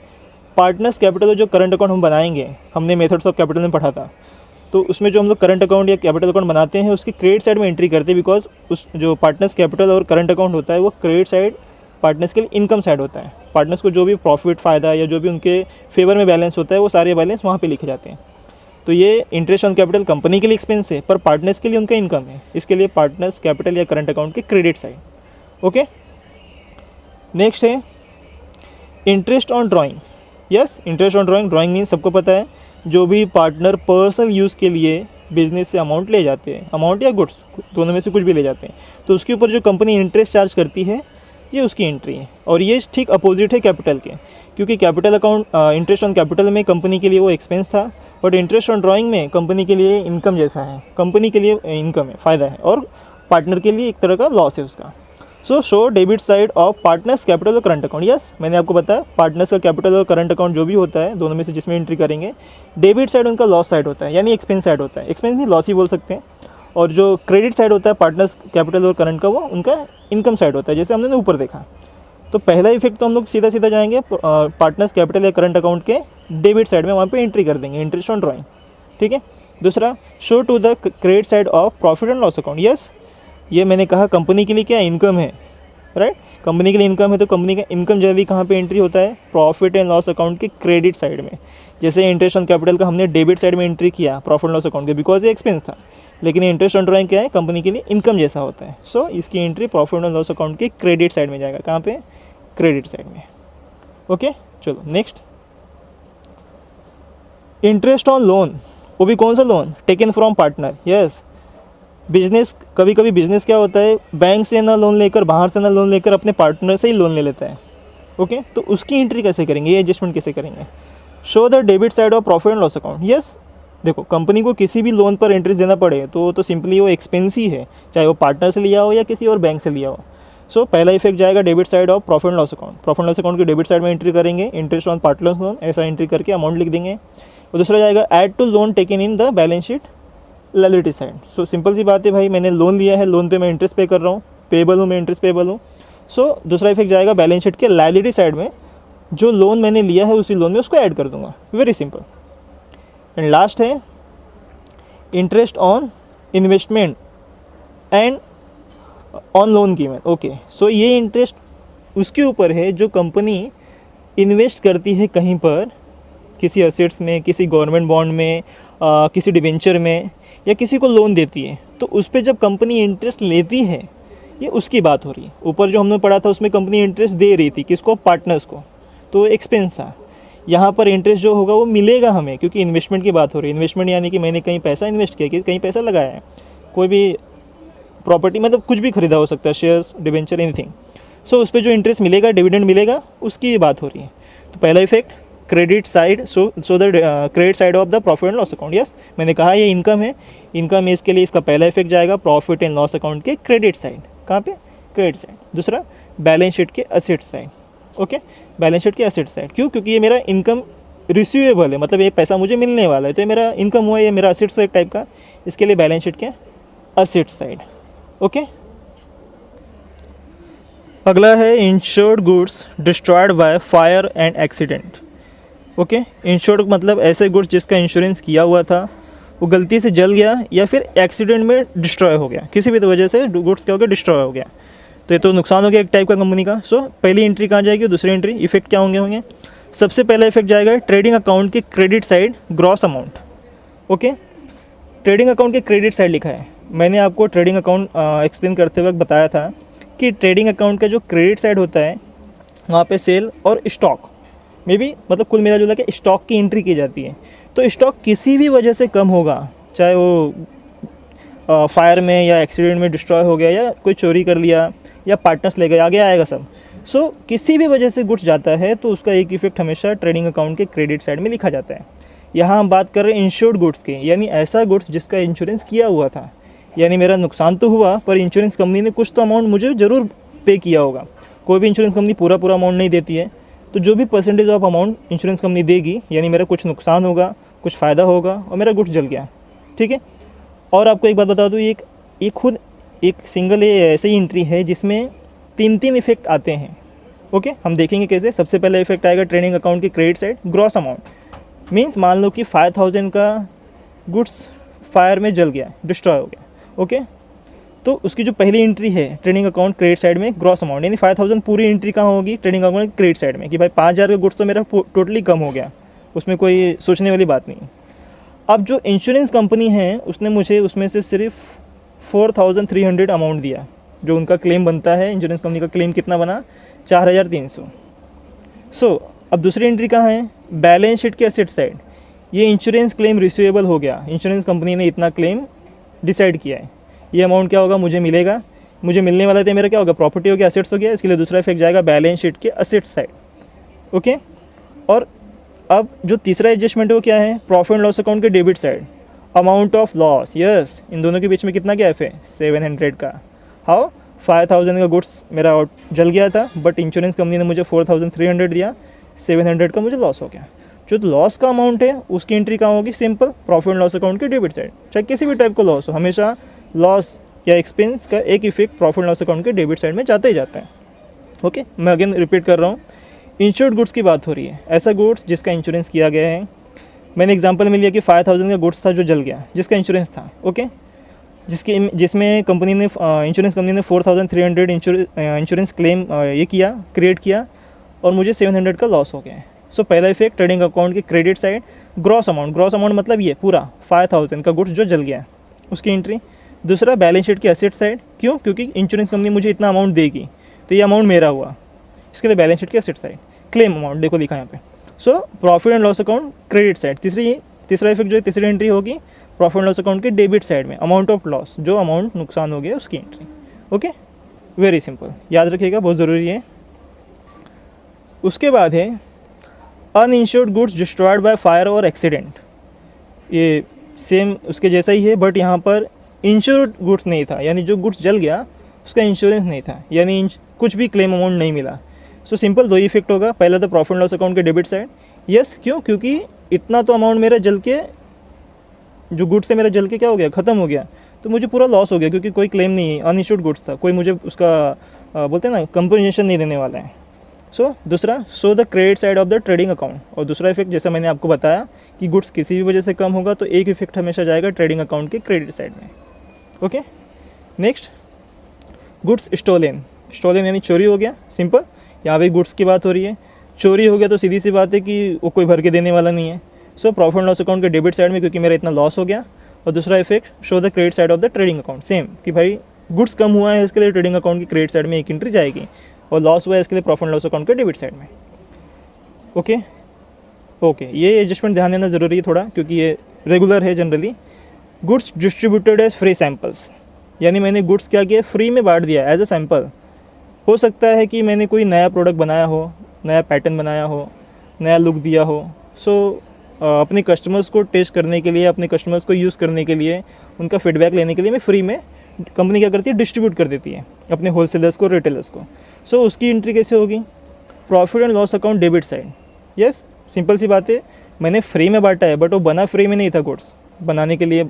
[SPEAKER 1] पार्टनर्स कैपिटल जो करंट अकाउंट हम बनाएंगे, हमने मेथड्स ऑफ कैपिटल में पढ़ा था, तो उसमें जो हम लोग करंट अकाउंट या कैपिटल अकाउंट बनाते हैं उसकी क्रेडिट साइड में एंट्री करते हैं, बिकॉज उस जो पार्टनर्स कैपिटल और करंट अकाउंट होता है वो क्रेडिट साइड पार्टनर्स के लिए इनकम साइड होता है। पार्टनर्स को जो भी प्रॉफिट, फ़ायदा या जो भी उनके फेवर में बैलेंस होता है वो सारे बैलेंस वहाँ पे लिखे जाते हैं। तो ये इंटरेस्ट ऑन कैपिटल कंपनी के लिए एक्सपेंस है, पर पार्टनर्स के लिए उनका इनकम है, इसके लिए पार्टनर्स कैपिटल या करंट अकाउंट की क्रेडिट साइड। ओके, नेक्स्ट है interest on drawings. Yes, interest on drawing means सबको पता है, जो भी पार्टनर पर्सनल यूज़ के लिए बिजनेस से अमाउंट ले जाते हैं, अमाउंट या गुड्स, दोनों में से कुछ भी ले जाते हैं, तो उसके ऊपर जो कंपनी इंटरेस्ट चार्ज करती है ये उसकी एंट्री है। और ये ठीक अपोजिट है कैपिटल के, क्योंकि capital account interest on capital में कंपनी के लिए वो एक्सपेंस था, बट इंटरेस्ट ऑन ड्राइंग में कंपनी के लिए इनकम जैसा है, कंपनी के लिए इनकम है, फ़ायदा है, और पार्टनर के लिए एक तरह का लॉस है उसका। सो show debit side of partners capital और करंट अकाउंट। यस, मैंने आपको बताया पार्टनर्स का कैपिटल और करंट अकाउंट जो भी होता है, दोनों में से जिसमें एंट्री करेंगे, डेबिट साइड उनका लॉस साइड होता है, यानी एक्सपेंस साइड होता है, एक्सपेंस नहीं लॉस ही बोल सकते हैं। और जो क्रेडिट साइड होता है पार्टनर्स कैपिटल और करंट का, वो उनका इनकम साइड होता है, जैसे हमने ऊपर देखा। तो पहला इफेक्ट तो हम लोग सीधा सीधा जाएंगे पार्टनर्स कैपिटल या करंट अकाउंट के डेबिट साइड में, वहाँ पे एंट्री कर देंगे इंटरेस्ट ऑन ड्राइंग। ठीक है, दूसरा, show to the credit side of profit and loss account. Yes, ये मैंने कहा कंपनी के लिए क्या इनकम है, राइट, कंपनी के लिए इनकम है, तो कंपनी का इनकम जनरली कहाँ पे एंट्री होता है, प्रॉफिट एंड लॉस अकाउंट के क्रेडिट साइड में। जैसे इंटरेस्ट ऑन कैपिटल का हमने डेबिट साइड में एंट्री किया प्रॉफिट एंड लॉस अकाउंट के, बिकॉज ये एक्सपेंस था, लेकिन इंटरेस्ट ऑन ड्राइंग क्या है, कंपनी के लिए इनकम जैसा होता है। सो इसकी entry profit and loss account के क्रेडिट साइड में जाएगा, कहाँ पे, क्रेडिट साइड में। ओके, चलो नेक्स्ट, इंटरेस्ट ऑन लोन, वो भी कौन सा loan, taken from partner. Yes, business, कभी कभी बिजनेस क्या होता है, बैंक से ना लोन लेकर, बाहर से ना लोन लेकर, अपने पार्टनर से ही लोन ले लेता है। ओके, तो उसकी एंट्री कैसे करेंगे, ये एडजस्टमेंट कैसे करेंगे। Show the debit side of profit and loss account. Yes, देखो कंपनी को किसी भी लोन पर इंटरेस्ट देना पड़े तो सिंपली वो एक्सपेंस ही है, चाहे वो पार्टनर से लिया हो या किसी और बैंक से लिया हो। सो पहला इफेक्ट जाएगा debit side of profit and loss account. Profit and loss account की डेबिट साइड में एंट्री करेंगे इंटरेस्ट ऑन पार्टनर्स लोन, ऐसा एंट्री करके अमाउंट लिख देंगे। और दूसरा जाएगा add to loan taken in the balance sheet liability side. So simple सी बात है भाई, मैंने लोन लिया है, लोन पे मैं इंटरेस्ट पे कर रहा हूँ, पेबल हूँ, मैं इंटरेस्ट पेबल हूँ। सो दूसरा इफेक्ट जाएगा बैलेंस शीट के लायबिलिटी साइड में, जो लोन मैंने लिया है उसी लोन में उसको ऐड कर दूंगा, वेरी सिंपल। एंड लास्ट है interest on investment and on loan given. Okay, so ये इंटरेस्ट उसके ऊपर है जो कंपनी इन्वेस्ट करती है कहीं पर, किसी एसेट्स में, किसी गवर्नमेंट बॉन्ड में, किसी डिवेंचर में, या किसी को लोन देती है, तो उस पर जब कंपनी इंटरेस्ट लेती है, ये उसकी बात हो रही है। ऊपर जो हमने पढ़ा था उसमें कंपनी इंटरेस्ट दे रही थी, किसको, पार्टनर्स को, तो एक्सपेंस था। यहाँ पर इंटरेस्ट जो होगा वो मिलेगा हमें, क्योंकि इन्वेस्टमेंट की बात हो रही है। इन्वेस्टमेंट यानी कि मैंने कहीं पैसा इन्वेस्ट किया, कि कहीं पैसा लगाया है, कोई भी प्रॉपर्टी, मतलब कुछ भी खरीदा हो सकता है, शेयर्स, डिवेंचर, एनीथिंग। सो उस पर जो इंटरेस्ट मिलेगा, डिविडेंड मिलेगा, उसकी बात हो रही है। तो पहला effect credit side, so the credit side of the profit and loss account. Yes, मैंने कहा ये इनकम है, इनकम है, इसके लिए इसका पहला इफेक्ट जाएगा प्रॉफिट एंड लॉस अकाउंट के क्रेडिट साइड। कहाँ पे? Credit side. दूसरा बैलेंस शीट के asset side. Okay, balance sheet के एसेट साइड। क्यों? क्योंकि ये मेरा इनकम रिसीवेबल है, मतलब ये पैसा मुझे मिलने वाला है, तो ये मेरा इनकम हुआ, ये मेरा एसेट्स एक टाइप का, इसके लिए बैलेंस शीट के एसेट साइड। ओके, अगला है insured goods destroyed by fire and accident. Okay, insured मतलब ऐसे गुड्स जिसका इंश्योरेंस किया हुआ था, वो गलती से जल गया या फिर एक्सीडेंट में डिस्ट्रॉय हो गया, किसी भी वजह से गुड्स क्या हो गया? डिस्ट्रॉय हो गया, तो ये तो नुकसान हो गया एक टाइप का कंपनी का। सो पहली एंट्री कहाँ जाएगी, दूसरी एंट्री, इफेक्ट क्या होंगे? सबसे पहला इफेक्ट जाएगा ट्रेडिंग अकाउंट के credit side, gross amount. Okay, trading account के क्रेडिट साइड लिखा है। मैंने आपको ट्रेडिंग अकाउंट एक्सप्लेन करते वक्त बताया था कि ट्रेडिंग अकाउंट का जो क्रेडिट साइड होता है वहाँ पे सेल और स्टॉक में भी, मतलब कुल मिला जुला के स्टॉक की एंट्री की जाती है। तो स्टॉक किसी भी वजह से कम होगा, चाहे वो फायर में या एक्सीडेंट में डिस्ट्रॉय हो गया या कोई चोरी कर लिया या पार्टनर्स ले गए, आगे आएगा सब। सो किसी भी वजह से गुड्स जाता है तो उसका एक इफेक्ट हमेशा ट्रेडिंग अकाउंट के क्रेडिट साइड में लिखा जाता है। यहाँ हम बात कर रहे हैं इंश्योर्ड गुड्स के, यानी ऐसा गुड्स जिसका इंश्योरेंस किया हुआ था, यानी मेरा नुकसान तो हुआ पर इंश्योरेंस कंपनी ने कुछ तो अमाउंट मुझे ज़रूर पे किया होगा। कोई भी इंश्योरेंस कंपनी पूरा अमाउंट नहीं देती है, तो जो भी percentage of amount insurance company देगी, यानी मेरा कुछ नुकसान होगा, कुछ फ़ायदा होगा और मेरा गुड्स जल गया। ठीक है, और आपको एक बात बता दूँ, ये खुद एक सिंगल ऐसे ही एंट्री है जिसमें तीन इफेक्ट आते हैं। ओके, हम देखेंगे कैसे। सबसे पहले इफेक्ट आएगा ट्रेडिंग अकाउंट की credit side, gross amount. Means मान लो कि 5000 का गुड्स फायर में जल गया, डिस्ट्रॉय हो गया। ओके, तो उसकी जो पहली एंट्री है ट्रेडिंग अकाउंट क्रेडिट साइड में, ग्रॉस अमाउंट, यानी 5000 पूरी एंट्री कहाँ होगी? ट्रेडिंग अकाउंट क्रेडिट साइड में, कि भाई 5000 का गुड्स तो मेरा टोटली कम हो गया, उसमें कोई सोचने वाली बात नहीं। अब जो इंश्योरेंस कंपनी है उसने मुझे उसमें से सिर्फ 4300 अमाउंट दिया, जो उनका क्लेम बनता है। इंश्योरेंस कंपनी का क्लेम कितना बना? 4300। सो अब दूसरी एंट्री कहाँ है? बैलेंस शीट के एसेट साइड। ये इंश्योरेंस क्लेम रिसीवेबल हो गया, इंश्योरेंस कंपनी ने इतना क्लेम डिसाइड किया है, ये अमाउंट क्या होगा? मुझे मिलेगा, मुझे मिलने वाला था, मेरा क्या होगा? प्रॉपर्टी हो गया, एसेट्स हो गया। इसके लिए दूसरा इफेक्ट जाएगा बैलेंस शीट के एसेट साइड। ओके, और अब जो तीसरा एडजस्टमेंट है वो क्या है? प्रॉफिट एंड लॉस अकाउंट के debit side, amount of loss. Yes, इन दोनों के बीच में कितना गैप है? 700 का। हाउ? 5000 का गुड्स मेरा जल गया था, बट इंश्योरेंस कंपनी ने मुझे 4300 दिया, 700 का मुझे लॉस हो गया। जो लॉस का अमाउंट है उसकी एंट्री कहाँ होगी? Simple, profit and loss account के डेबिट साइड। चाहे किसी भी टाइप का लॉस हो, हमेशा लॉस या एक्सपेंस का एक effect profit and loss account के डेबिट साइड में जाता ही जाता है। ओके, मैं अगेन रिपीट कर रहा हूँ, इंश्योर्ड गुड्स की बात हो रही है, ऐसा गुड्स जिसका इंश्योरेंस किया गया है। मैंने एग्जांपल में लिया कि 5000 का गुड्स था जो जल गया, जिसका इंश्योरेंस था। ओके, जिसमें कंपनी ने इंश्योरेंस कंपनी ने 4300 इंश्योरेंस क्लेम ये किया, क्रिएट किया, और मुझे 700 का लॉस हो गया है। सो पहला इफेक्ट ट्रेडिंग अकाउंट के credit side, gross amount. Gross amount मतलब ये पूरा 5000 का गुड्स जो जल गया है उसकी एंट्री। दूसरा बैलेंस शीट के एसेट साइड। क्यों? क्योंकि इंश्योरेंस कंपनी मुझे इतना अमाउंट देगी, तो ये अमाउंट मेरा हुआ, इसके लिए बैलेंस शीट के एसेट साइड। क्लेम अमाउंट देखो लिखा यहाँ पे। So profit and loss account credit side. तीसरा इफेक्ट जो है, तीसरी एंट्री होगी प्रॉफिट एंड लॉस अकाउंट के डेबिट साइड में, अमाउंट ऑफ लॉस, जो अमाउंट नुकसान हो गया उसकी एंट्री। ओके, वेरी सिंपल, याद रखिएगा, बहुत ज़रूरी है। उसके बाद है uninsured goods destroyed by fire और एक्सीडेंट। ये सेम उसके जैसा ही है, बट यहाँ पर इंश्योर्ड गुड्स नहीं था, यानी जो गुड्स जल गया उसका इंश्योरेंस नहीं था, यानी कुछ भी क्लेम अमाउंट नहीं मिला। सो सिंपल, दो ही इफेक्ट होगा। पहला तो प्रॉफिट एंड लॉस अकाउंट के डेबिट साइड। यस, क्यों? क्योंकि इतना तो अमाउंट मेरा जल के, जो गुड्स से मेरा जल के क्या हो गया? ख़त्म हो गया, तो मुझे पूरा लॉस हो गया, क्योंकि कोई क्लेम नहीं है, अनइश्योर्ड गुड्स था, कोई मुझे उसका बोलते हैं ना कंपनसेशन नहीं देने वाला है। सो दूसरा, so the credit side of the trading account. और दूसरा इफेक्ट जैसा मैंने आपको बताया कि गुड्स किसी भी वजह से कम होगा, तो एक इफेक्ट हमेशा जाएगा ट्रेडिंग अकाउंट के क्रेडिट साइड में। Okay, next, goods stolen. Stolen यानी चोरी हो गया, सिंपल, यहाँ पे गुड्स की बात हो रही है। चोरी हो गया तो सीधी सी बात है कि वो कोई भर के देने वाला नहीं है। सो प्रॉफिट एंड लॉस अकाउंट के डेबिट साइड में, क्योंकि मेरा इतना लॉस हो गया। और दूसरा effect, show the credit side of the trading account. Same, कि भाई गुड्स कम हुआ है, इसके लिए ट्रेडिंग अकाउंट की क्रेडिट साइड में एक एंट्री जाएगी, और लॉस हुआ है इसके लिए प्रॉफिट एंड लॉस अकाउंट के डेबिट साइड में। ओके, ये एडजस्टमेंट ध्यान देना ज़रूरी है थोड़ा, क्योंकि ये रेगुलर है generally. Goods distributed as free samples, यानी मैंने गुड्स क्या किया? फ्री में बांट दिया एज अ सैम्पल। हो सकता है कि मैंने कोई नया प्रोडक्ट बनाया हो, नया पैटर्न बनाया हो, नया लुक दिया हो। सो अपने कस्टमर्स को टेस्ट करने के लिए, अपने कस्टमर्स को यूज़ करने के लिए, उनका फीडबैक लेने के लिए मैं फ्री में, कंपनी क्या करती है, डिस्ट्रीब्यूट कर देती है अपने होलसेलर्स को, रिटेलर्स को। सो उसकी एंट्री कैसे होगी? Profit and loss account debit side. Yes, simple सी बात है, मैंने फ्री में बांटा है, बट वो बना फ्री में नहीं था। गुड्स बनाने के लिए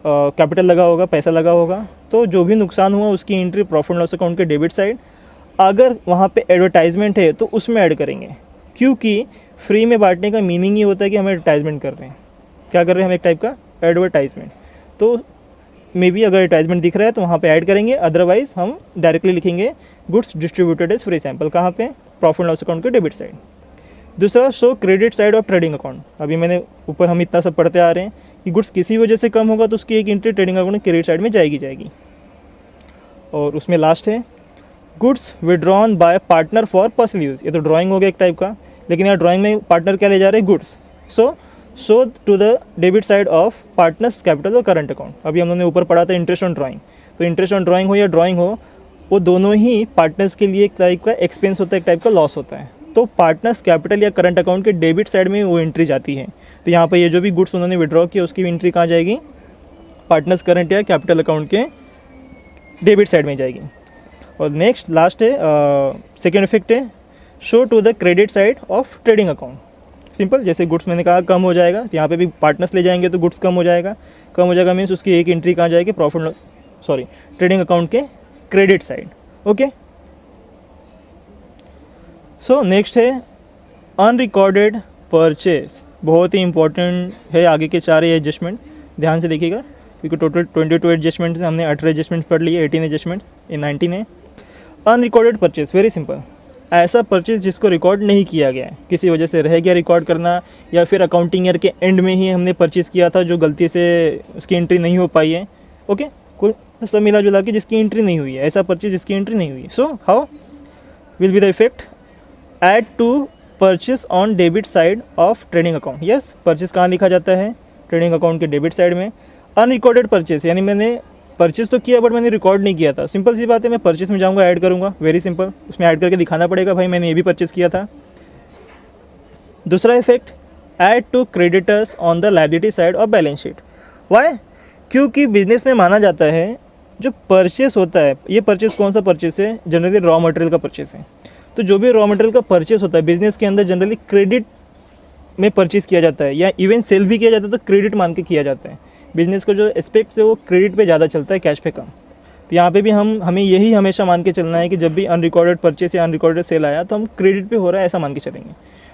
[SPEAKER 1] कैपिटल लगा होगा, पैसा लगा होगा, तो जो भी नुकसान हुआ उसकी entry profit and loss account के डेबिट साइड। अगर वहाँ पे एडवर्टाइजमेंट है तो उसमें ऐड करेंगे, क्योंकि फ्री में बांटने का मीनिंग ही होता है कि हम एडवर्टाइजमेंट कर रहे हैं। क्या कर रहे हैं हम? एक टाइप का एडवर्टाइजमेंट। तो मे बी अगर एडवर्टाइजमेंट दिख रहा है तो वहाँ पे ऐड करेंगे, अदरवाइज हम डायरेक्टली लिखेंगे goods distributed as free sample. कहाँ पे? प्रॉफिट एंड लॉस अकाउंट के डेबिट साइड। दूसरा, show credit side of trading account. अभी मैंने ऊपर हम इतना सब पढ़ते आ रहे हैं कि गुड्स किसी वजह से कम होगा तो उसकी एक entry trading account credit side में जाएगी। और उसमें लास्ट है goods withdrawn bye partner for personal use. ये तो ड्राइंग हो गया एक टाइप का, लेकिन यहाँ ड्राइंग में पार्टनर क्या ले जा रहे हैं? Goods. So to the debit side of partners capital और करंट अकाउंट। अभी हम लोगों ने ऊपर पढ़ा था इंटरेस्ट ऑन ड्राइंग। तो इंटरेस्ट ऑन ड्राइंग हो या ड्राइंग हो, वो दोनों ही पार्टनर्स के लिए एक टाइप का एक्सपेंस होता है, एक टाइप का लॉस होता है। तो पार्टनर्स कैपिटल या करंट अकाउंट के डेबिट साइड में वो एंट्री जाती है। तो यहाँ पर ये जो भी गुड्स उन्होंने विड्रॉ किया उसकी एंट्री कहाँ जाएगी? पार्टनर्स करंट या कैपिटल अकाउंट के डेबिट साइड में जाएगी। और नेक्स्ट लास्ट है सेकेंड इफेक्ट है show to the credit side of trading account. Simple, जैसे गुड्स मैंने कहा कम हो जाएगा, तो यहाँ पे भी पार्टनर्स ले जाएंगे तो गुड्स कम हो जाएगा। कम हो जाएगा मीन्स उसकी एक एंट्री कहाँ जाएगी? ट्रेडिंग अकाउंट के credit side. Okay, so next है अनरिकॉर्डेड परचेस। बहुत ही इंपॉर्टेंट है आगे के चार एडजस्टमेंट, ध्यान से देखिएगा, क्योंकि टोटल 22 एडजस्टमेंट हमने 18 एडजस्टमेंट पढ़ लिए, 18 एडजस्टमेंट, ये 19 है। अनरिकॉर्डेड परचेस, वेरी सिंपल, ऐसा परचेज जिसको रिकॉर्ड नहीं किया गया है, किसी वजह से रह गया रिकॉर्ड करना, या फिर अकाउंटिंग ईयर के एंड में ही हमने परचेज़ किया था जो गलती से उसकी एंट्री नहीं हो पाई है। ओके, कुल सब मिला जुला के जिसकी एंट्री नहीं हुई है, ऐसा परचेज जिसकी एंट्री नहीं हुई है। So how will be the effect? Add to purchase on debit side of trading account. Yes, purchase कहाँ लिखा जाता है? ट्रेडिंग अकाउंट के डेबिट साइड में। अनरिकॉर्डेड परचेज, यानी मैंने परचेज तो किया बट मैंने रिकॉर्ड नहीं किया था। सिंपल सी बात है, मैं परचेज में जाऊंगा, ऐड करूंगा, वेरी सिंपल, उसमें ऐड करके दिखाना पड़ेगा भाई मैंने ये भी परचेज किया था। दूसरा effect, add to creditors on the liability side of balance sheet. Why? क्योंकि बिजनेस में माना जाता है जो परचेस होता है, ये परचेस कौन सा परचेस है? जनरली रॉ मटेरियल का परचेस है। तो जो भी रॉ मटेरियल का परचेस होता है बिजनेस के अंदर जनरली क्रेडिट में परचेस किया जाता है, या इवन सेल भी किया जाता है तो क्रेडिट मान के किया जाता है। बिजनेस का जो एस्पेक्ट है वो क्रेडिट पे ज़्यादा चलता है, कैश पे कम। तो यहाँ पे भी हमें यही हमेशा मान के चलना है कि जब भी अनरिकॉर्डेड परचेस या अनरिकॉर्डेड सेल आया तो हम क्रेडिट पे हो रहा है ऐसा मान के चलेंगे।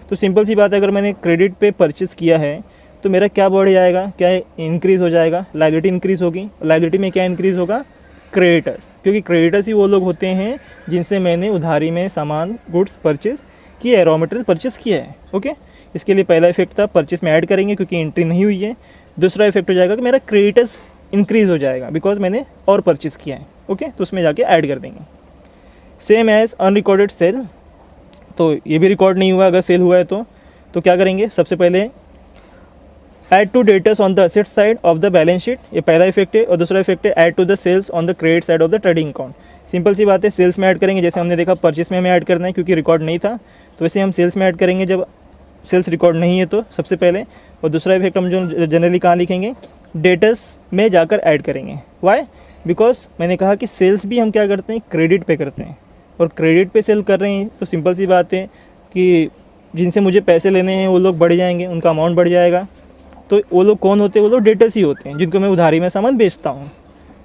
[SPEAKER 1] तो सिंपल सी बात है, अगर मैंने क्रेडिट पे परचेस किया है तो मेरा क्या बढ़ जाएगा? क्या इंक्रीज़ हो जाएगा? लायबिलिटी इंक्रीज़ होगी। लायबिलिटी में क्या इंक्रीज़ होगा? क्रेडिटर्स, क्योंकि क्रेडिटर्स ही वो लोग होते हैं जिनसे मैंने उधारी में सामान गुड्स परचेस किया है, रॉ मटेरियल परचेस किया है। ओके, इसके लिए पहला इफेक्ट था परचेस में ऐड करेंगे क्योंकि एंट्री नहीं हुई है। दूसरा इफेक्ट हो जाएगा कि मेरा क्रेडिटर्स इंक्रीज़ हो जाएगा बिकॉज मैंने और परचेस किया है। ओके, तो उसमें जाके ऐड कर देंगे। सेम एज अनरिकॉर्डेड सेल, तो ये भी रिकॉर्ड नहीं हुआ अगर सेल हुआ है तो क्या करेंगे? सबसे पहले add to debtors on the asset side of the balance sheet, ये पहला इफेक्ट है। और दूसरा इफेक्ट है add to the sales on the credit side of the trading account. Simple सी बात है, सेल्स में ऐड करेंगे, जैसे हमने देखा परचेस में हमें ऐड करना है क्योंकि रिकॉर्ड नहीं था, तो वैसे हम सेल्स में ऐड करेंगे जब सेल्स रिकॉर्ड नहीं है तो सबसे पहले। और दूसरा इफेक्ट हम जो जनरली कहाँ लिखेंगे? डेटर्स में जाकर ऐड करेंगे। वाई? बिकॉज मैंने कहा कि सेल्स भी हम क्या करते हैं? क्रेडिट पे करते हैं, और क्रेडिट पे सेल कर रहे हैं तो सिंपल सी बात है कि जिनसे मुझे पैसे लेने हैं वो लोग बढ़ जाएंगे, उनका अमाउंट बढ़ जाएगा। तो वो लोग कौन होते हैं? वो लोग डेटर्स ही होते हैं जिनको मैं उधारी में सामान बेचता हूँ।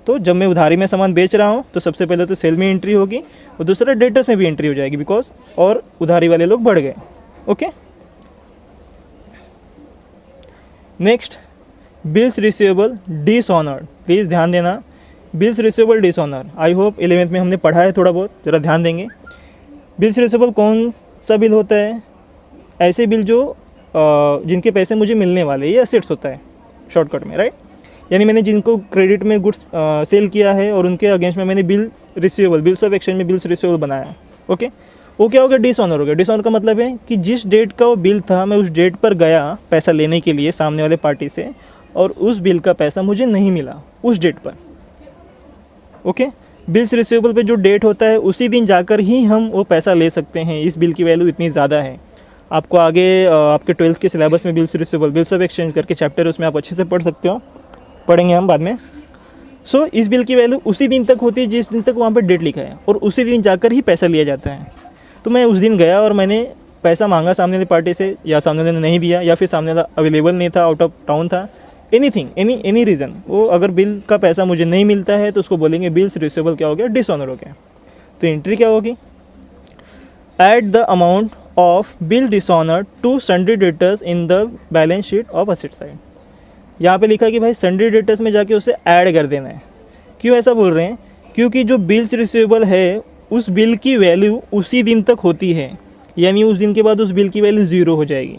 [SPEAKER 1] तो जब मैं उधारी में सामान बेच रहा हूँ तो सबसे पहले तो सेल में एंट्री होगी और दूसरा डेटर्स में भी एंट्री हो जाएगी बिकॉज और उधारी वाले लोग बढ़ गए। Okay, next, bills receivable dishonoured. Please ध्यान देना, bills receivable dishonour, I hope 11th में हमने पढ़ा है थोड़ा बहुत, ज़रा ध्यान देंगे। बिल्स रिसीवेबल कौन सा बिल होता है? ऐसे बिल जो जिनके पैसे मुझे मिलने वाले, ये एसेट्स होता है शॉर्टकट में, राइट। यानी मैंने जिनको क्रेडिट में गुड्स सेल किया है और उनके अगेंस्ट में मैंने bill receivable, bills of exchange में बिल्स रिसीवेबल बनाया। ओके, वो क्या हो गया? डिसऑनर हो गया। डिसऑनर का मतलब है कि जिस डेट का वो बिल था मैं उस डेट पर गया पैसा लेने के लिए सामने वाले पार्टी से, और उस बिल का पैसा मुझे नहीं मिला उस डेट पर। ओके, बिल्स रिसीवेबल पे जो डेट होता है उसी दिन जाकर ही हम वो पैसा ले सकते हैं, इस बिल की वैल्यू इतनी ज़्यादा है। आपको आगे आपके 12th के सिलेबस में bills receivable, bills of exchange करके चैप्टर है, उसमें आप अच्छे से पढ़ सकते हो, पढ़ेंगे हम बाद में। सो इस बिल की वैल्यू उसी दिन तक होती है जिस दिन तक वहाँ पर डेट लिखा है, और उसी दिन जाकर ही पैसा लिया जाता है। तो मैं उस दिन गया और मैंने पैसा मांगा सामने वाली पार्टी से, या सामने वाले ने नहीं दिया, या फिर सामने वाला अवेलेबल नहीं था, आउट ऑफ टाउन था, एनीथिंग, एनी रीज़न, वो अगर बिल का पैसा मुझे नहीं मिलता है तो उसको बोलेंगे बिल्स रिसीवेबल क्या हो गया, डिसऑनर हो गया। तो एंट्री क्या होगी, add the amount of bill dishonour to sundry debtors in the balance sheet of asset side. यहाँ पे लिखा है कि भाई सन्ड्री डेटर्स में जाके उसे ऐड कर देना है। क्यों ऐसा बोल रहे हैं, क्योंकि जो बिल्स रिसीवेबल है उस बिल की वैल्यू उसी दिन तक होती है, यानी उस दिन के बाद उस बिल की वैल्यू ज़ीरो हो जाएगी।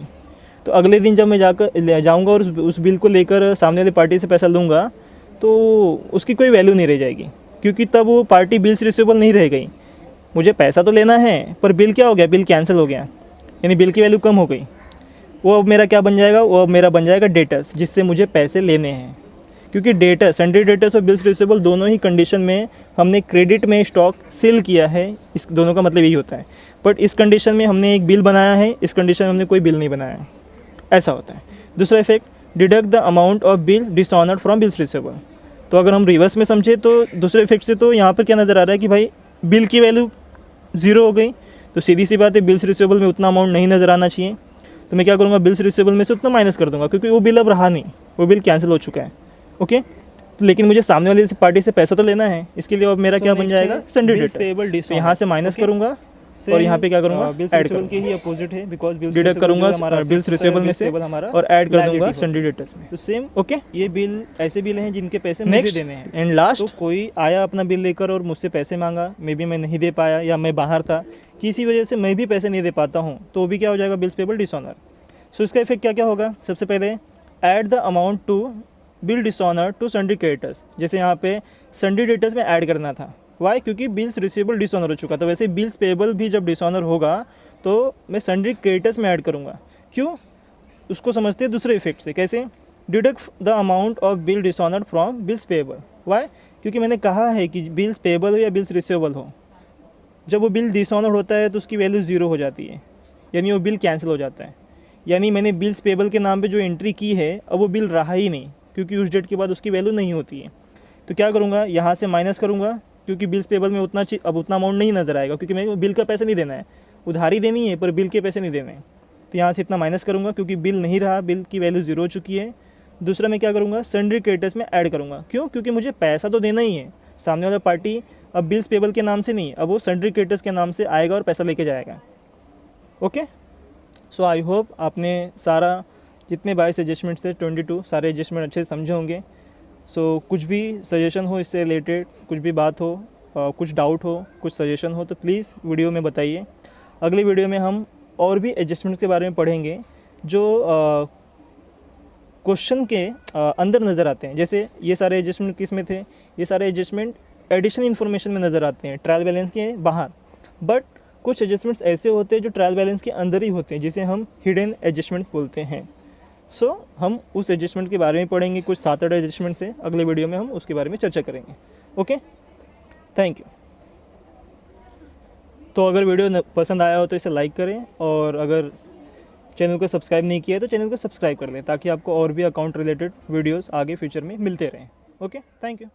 [SPEAKER 1] तो अगले दिन जब मैं जाऊँगा और उस बिल को लेकर सामने वाली पार्टी से पैसा लूँगा तो उसकी कोई वैल्यू नहीं रह जाएगी, क्योंकि तब वो पार्टी बिल्स रिसीवेबल नहीं रह गई। मुझे पैसा तो लेना है पर बिल क्या हो गया, बिल कैंसिल हो गया, यानी बिल की वैल्यू कम हो गई। वो अब मेरा क्या बन जाएगा, वो अब मेरा बन जाएगा डेटर्स, जिससे मुझे पैसे लेने हैं। क्योंकि डेटर्स, सन्ड्री डेटर्स और बिल्स रिसीवेबल दोनों ही कंडीशन में हमने क्रेडिट में स्टॉक सेल किया है, इस दोनों का मतलब यही होता है। बट इस कंडीशन में हमने एक बिल बनाया है, इस कंडीशन में हमने कोई बिल नहीं बनाया है, ऐसा होता है। दूसरा effect, deduct the amount of bill dishonoured from bills receivable. तो अगर हम रिवर्स में समझे तो दूसरे इफेक्ट से तो यहाँ पर क्या नज़र आ रहा है कि भाई बिल की वैल्यू ज़ीरो हो गई, तो सीधी सी बात है बिल्स रिसीवेबल में उतना अमाउंट नहीं नज़र आना चाहिए। तो मैं क्या करूँगा, बिल्स रिसीवेबल में से उतना माइनस कर दूँगा, क्योंकि वो बिल अब रहा नहीं, वो बिल कैंसिल हो चुका है। ओके, तो लेकिन मुझे सामने वाली पार्टी से पैसा तो लेना है, इसके लिए अब मेरा क्या बन जाएगा, सन्ड्री डेटर्स। तो यहाँ से माइनस करूँगा और यहाँ पे क्या करूँगा, बिल्स रिसीवेबल के ही अपोजिट है, बिकॉज डिडक्ट करूँगा बिल्स रिसीवेबल में से और ऐड कर दूंगा सन्ड्री डेटर्स में। तो सेम ओके, ये बिल ऐसे बिल हैं जिनके पैसे मुझे देने हैं। एंड लास्ट, तो कोई आया अपना बिल लेकर और मुझसे पैसे मांगा, मे बी मैं नहीं दे पाया या मैं बाहर था, किसी वजह से मैं भी पैसे नहीं दे पाता हूँ, तो भी क्या हो जाएगा, बिल्स पेबल डिसऑनर। सो इसका इफेक्ट क्या क्या होगा, सबसे पहले add the amount to bill dishonour to sundry creditors. जैसे यहाँ पे सन्ड्री डेटर्स में ऐड करना था, वाई, क्योंकि बिल्स रिसीवेबल डिसऑनर हो चुका था। वैसे बिल्स पेबल भी जब डिसऑनर होगा तो मैं सन्ड्री क्रेडिटर्स में ऐड करूँगा। क्यों, उसको समझते हैं दूसरे इफेक्ट से। कैसे, deduct the amount of bill dishonour from bills payable. Why, क्योंकि मैंने कहा है कि बिल्स पेबल हो या बिल्स रिसीवेबल हो, जब वो बिल डिसऑनर होता है तो उसकी वैल्यू ज़ीरो हो जाती है, यानी वो बिल कैंसिल हो जाता है। यानी मैंने बिल्स पेबल के नाम पे जो एंट्री की है अब वो बिल रहा ही नहीं, क्योंकि उस डेट के बाद उसकी वैल्यू नहीं होती है। तो क्या करूँगा, यहाँ से माइनस करूँगा, क्योंकि बिल्स पेबल में उतना अब उतना अमाउंट नहीं नज़र आएगा, क्योंकि मेरे को बिल का पैसा नहीं देना है, उधारी देनी है पर बिल के पैसे नहीं देने हैं। तो यहाँ से इतना माइनस करूँगा, क्योंकि बिल नहीं रहा, बिल की वैल्यू ज़ीरो हो चुकी है। दूसरा मैं क्या करूँगा, सन्ड्री क्रेडिटर्स में ऐड करूँगा। क्यों, क्योंकि मुझे पैसा तो देना ही है, सामने वाला पार्टी अब बिल्स पेबल के नाम से नहीं, अब वो सन्ड्री क्रेडिटर्स के नाम से आएगा और पैसा लेके जाएगा। ओके, सो आई होप आपने सारा जितने 22 एडजस्टमेंट्स थे 22 सारे एडजस्टमेंट अच्छे से समझे होंगे। सो कुछ भी सजेशन हो इससे रिलेटेड, कुछ भी बात हो, कुछ डाउट हो, कुछ सजेशन हो तो प्लीज़ वीडियो में बताइए। अगली वीडियो में हम और भी एडजस्टमेंट्स के बारे में पढ़ेंगे जो क्वेश्चन के अंदर नज़र आते हैं। जैसे ये सारे एडजस्टमेंट किस में थे, ये सारे एडजस्टमेंट एडिशनल इन्फॉर्मेशन में नज़र आते हैं, ट्रायल बैलेंस के बाहर। बट कुछ एडजस्टमेंट्स ऐसे होते हैं जो ट्रायल बैलेंस के अंदर ही होते हैं, जिसे हम हिडन एडजस्टमेंट बोलते हैं। सो हम उस एडजस्टमेंट के बारे में पढ़ेंगे, कुछ 7-8 एडजस्टमेंट से अगले वीडियो में हम उसके बारे में चर्चा करेंगे। Okay, thank you. तो अगर वीडियो पसंद आया हो तो इसे लाइक करें, और अगर चैनल को सब्सक्राइब नहीं किया है तो चैनल को सब्सक्राइब कर लें, ताकि आपको और भी अकाउंट रिलेटेड वीडियोस आगे फ्यूचर में मिलते रहें। Okay, thank you.